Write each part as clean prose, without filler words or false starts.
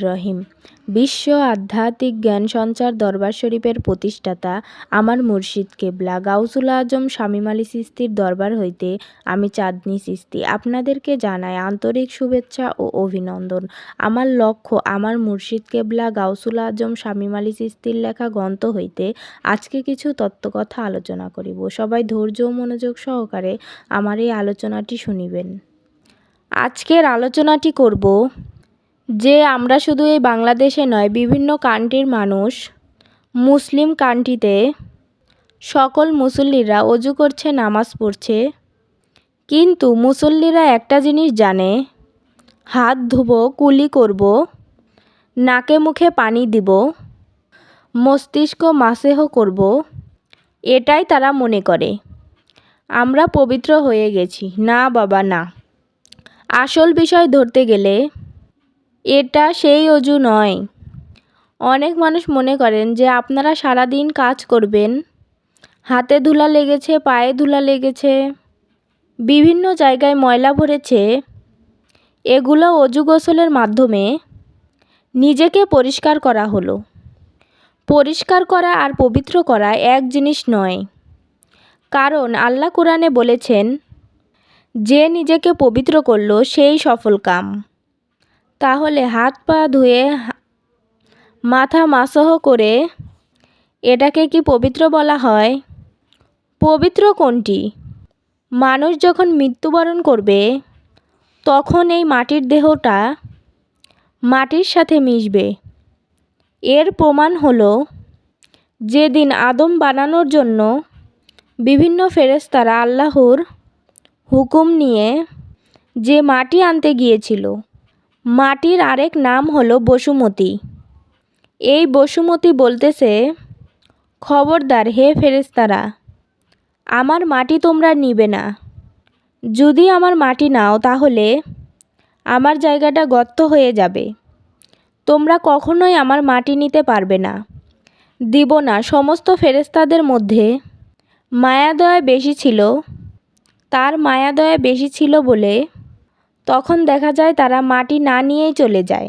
রহিম। বিশ্ব আধ্যাত্মিক জ্ঞান সঞ্চার দরবার শরীফের প্রতিষ্ঠাতা আমার মুর্শিদ কেবলা গাউসুল আজম শামীম আলী চিশতীর দরবার হইতে আমি চাঁদনী চিশতী আপনাদেরকে জানাই আন্তরিক শুভেচ্ছা ও অভিনন্দন। আমার লক্ষ্য আমার মুর্শিদ কেবলা গাউসুল আজম শামীম আলী চিশতীর লেখা গ্রন্থ হইতে আজকে কিছু তত্ত্বকথা আলোচনা করিব। সবাই ধৈর্য ও মনোযোগ সহকারে আমার এই আলোচনাটি শুনিবেন। আজকের আলোচনাটি করব যে আমরা শুধু এই বাংলাদেশে নয়, বিভিন্ন কান্ট্রির মানুষ, মুসলিম কান্ট্রিতে সকল মুসল্লিরা অজু করছে, নামাজ পড়ছে, কিন্তু মুসল্লিরা একটা জিনিস জানে, হাত ধুবো, কুলি করব, নাকে মুখে পানি দিব, মস্তিষ্ক মাসেহ করব, এটাই তারা মনে করে আমরা পবিত্র হয়ে গেছি। না বাবা না, আসল বিষয় ধরতে গেলে এটা সেই অজু নয়। অনেক মানুষ মনে করেন যে আপনারা সারাদিন কাজ করবেন, হাতে ধুলা লেগেছে, পায়ে ধুলা লেগেছে, বিভিন্ন জায়গায় ময়লা ভরেছে, এগুলো অজু গোসলের মাধ্যমে নিজেকে পরিষ্কার করা হলো। পরিষ্কার করা আর পবিত্র করা এক জিনিস নয়, কারণ আল্লাহ কোরআনে বলেছেন যে নিজেকে পবিত্র করলো সেই সফল কাম। তাহলে হাত পা ধুয়ে মাথা মাসহ করে এটাকে কি পবিত্র বলা হয়? পবিত্র কোনটি? মানুষ যখন মৃত্যুবরণ করবে তখন এই মাটির দেহটা মাটির সাথে মিশবে। এর প্রমাণ হলো যেদিন আদম বানানোর জন্য বিভিন্ন ফেরেশতারা আল্লাহর হুকুম নিয়ে যে মাটি আনতে গিয়েছিল, মাটির আরেক নাম হলো বসুমতী। এই বসুমতী বলতেছে, খবরদার হে ফেরেশতারা, আমার মাটি তোমরা নিবে না। যদি আমার মাটি নাও তাহলে আমার জায়গাটা গর্ত হয়ে যাবে। তোমরা কখনোই আমার মাটি নিতে পারবে না, দিব না। সমস্ত ফেরেশতাদের মধ্যে মায়াদয়া বেশি ছিল। তার মায়াদয়া বেশি ছিল বলে তখন দেখা যায় তারা মাটি না নিয়েই চলে যায়।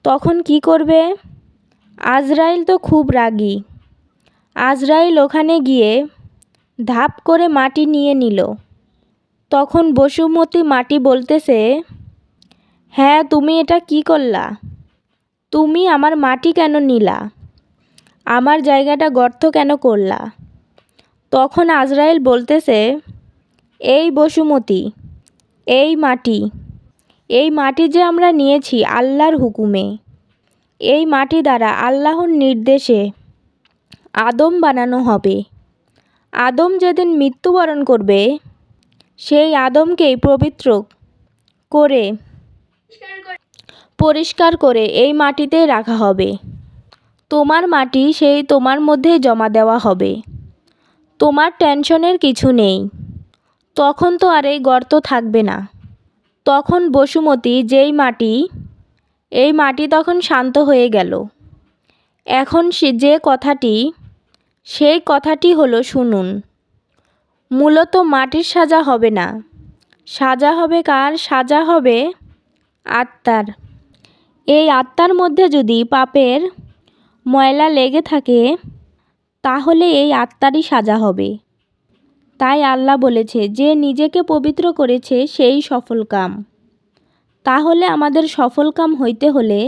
তখন কি করবে? আজরাইল তো খুব রাগী। আজরাইল ওখানে গিয়ে ধাপ করে মাটি নিয়ে নিল। তখন বসুমতী মাটি বলতেছে, হ্যাঁ তুমি এটা কি করলা? তুমি আমার মাটি কেন নিলা? আমার জায়গাটা গর্ত কেন করলা? তখন আজরাইল বলতেছে, এই বসুমতী, এই মাটি যে আমরা নিয়েছি আল্লাহর হুকুমে, এই মাটি দ্বারা আল্লাহর নির্দেশে আদম বানানো হবে। আদম যেদিন মৃত্যুবরণ করবে সেই আদমকেই পবিত্র করে পরিষ্কার করে এই মাটিতেই রাখা হবে। তোমার মাটি সেই তোমার মধ্যেই জমা দেওয়া হবে। তোমার টেনশনের কিছু নেই। তখন তো আর এই গর্ত থাকবে না। তখন বসুমতী যেই মাটি, এই মাটি তখন শান্ত হয়ে গেল। এখন যে কথাটি, সেই কথাটি হলো শুনুন। মূলত মাটির সাজা হবে না, সাজা হবে কার? সাজা হবে আত্মার। এই আত্মার মধ্যে যদি পাপের ময়লা লেগে থাকে তাহলে এই আত্মারই সাজা হবে। তাই আল্লাহ বলেছে যে নিজেকে পবিত্র করেছে সেই সফল কাম। তাহলে আমাদের সফল কাম হইতে হলে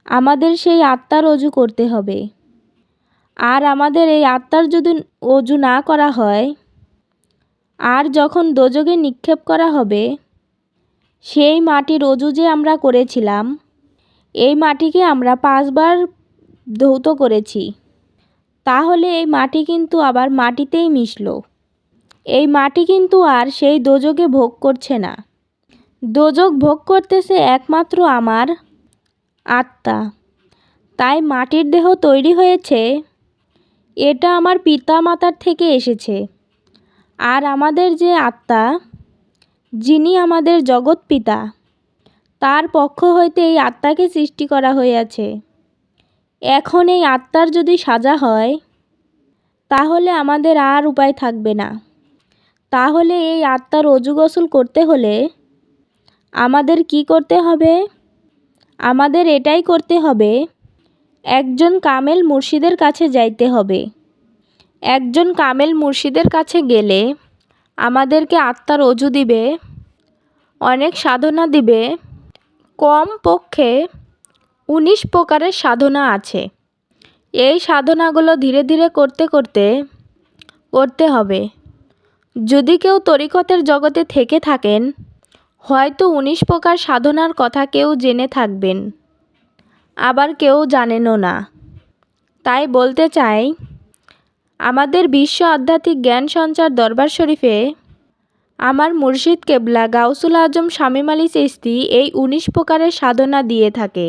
আমাদের সেই আত্মার অজু করতে হবে। আর আমাদের এই আত্মার যদি অজু না করা হয়, আর যখন দোজখে নিক্ষেপ করা হবে, সেই মাটির অজু যে আমরা করেছিলাম, এই মাটিকে আমরা 5 বার ধৌত করেছি, তাহলে এই মাটি কিন্তু আবার মাটিতেই মিশলো। এই মাটি কিন্তু আর সেই দোজখে ভোগ করছে না। দোজখ ভোগ করতেছে একমাত্র আমার আত্মা। তাই মাটির দেহ তৈরি হয়েছে, এটা আমার পিতা মাতার থেকে এসেছে। আর আমাদের যে আত্মা, যিনি আমাদের জগৎ পিতা, তার পক্ষ হইতে এই আত্মাকে সৃষ্টি করা হয়েছে। এখন এই আত্মার যদি সাজা হয় তাহলে আমাদের আর উপায় থাকবে না। তাহলে এই আত্মার অজু গোসল করতে হলে আমাদের কি করতে হবে? আমাদের এটাই করতে হবে। একজন কামেল মুর্শিদের কাছে যাইতে হবে। একজন কামেল মুর্শিদের কাছে গেলে আমাদেরকে আত্মার অজু দিবে, অনেক সাধনা দিবে। কম পক্ষে 19 প্রকারের সাধনা আছে। এই সাধনাগুলো ধীরে ধীরে করতে হবে। যদি কেউ তরিকতের জগতে থেকে থাকেন, হয়তো 19 প্রকার সাধনার কথা কেউ জেনে থাকবেন, আবার কেউ জানেনও না। তাই বলতে চাই, আমাদের বিশ্ব আধ্যাত্মিক জ্ঞান সঞ্চার দরবার শরীফে আমার মুর্শিদ কেবলা গাউসুল আজম শামীম আলী চিশতি এই 19 প্রকারের সাধনা দিয়ে থাকে।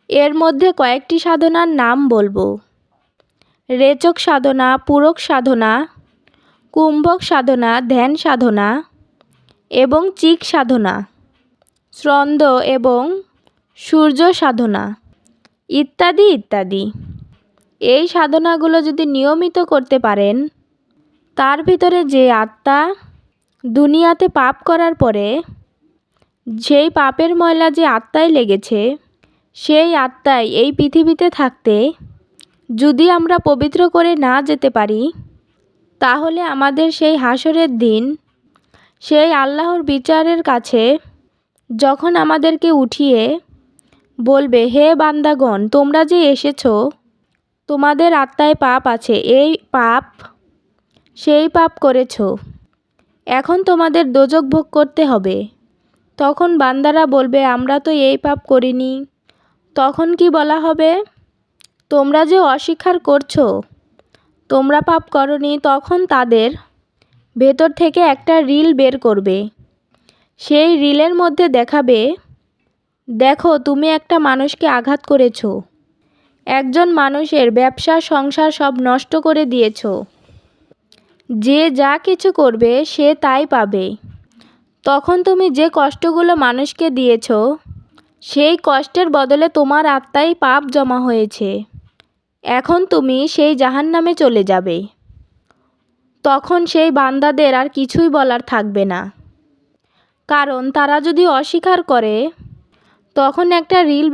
এর মধ্যে কয়েকটি সাধনার নাম বলবো। রেচক সাধনা, পূরক সাধনা, কুম্ভক সাধনা, ধ্যান সাধনা এবং চিক সাধনা, স্রন্দ এবং সূর্য সাধনা ইত্যাদি ইত্যাদি। এই সাধনাগুলো যদি নিয়মিত করতে পারেন, তার ভিতরে যে আত্মা দুনিয়াতে পাপ করার পরে সেই পাপের ময়লা যে আত্মায় লেগেছে, সেই আত্মায় এই পৃথিবীতে থাকতে যদি আমরা পবিত্র করে না যেতে পারি, তাহলে আমাদের সেই হাসরের দিন, সেই আল্লাহর বিচারের কাছে যখন আমাদেরকে উঠিয়ে বলবে, হে বান্দাগণ, তোমরা যে এসেছো, তোমাদের আত্মায় পাপ আছে, এই পাপ সেই পাপ করেছো, এখন তোমাদের দোজখ ভোগ করতে হবে। তখন বান্দারা বলবে, আমরা তো এই পাপ করিনি। তখন কি বলা হবে? তোমরা যে অস্বীকার করছো, তোমরা পাপ করনি। তখন তাদের ভেতর থেকে একটা রিল বের করবে। সেই রিলের মধ্যে দেখাবে, দেখো তুমি একটা মানুষকে আঘাত করেছো, একজন মানুষের ব্যবসা সংসার সব নষ্ট করে দিয়েছো। যে যা কিছু করবে সে তাই পাবে। তখন তুমি যে কষ্টগুলো মানুষকে দিয়েছো, সেই কষ্টের বদলে তোমার আত্মায় পাপ জমা হয়েছে। এখন তুমি সেই জাহান্নামে চলে যাবে। তখন সেই বান্দাদের আর কিছুই বলার থাকবে না, কারণ তারা যদি অস্বীকার করে, তখন একটা রিল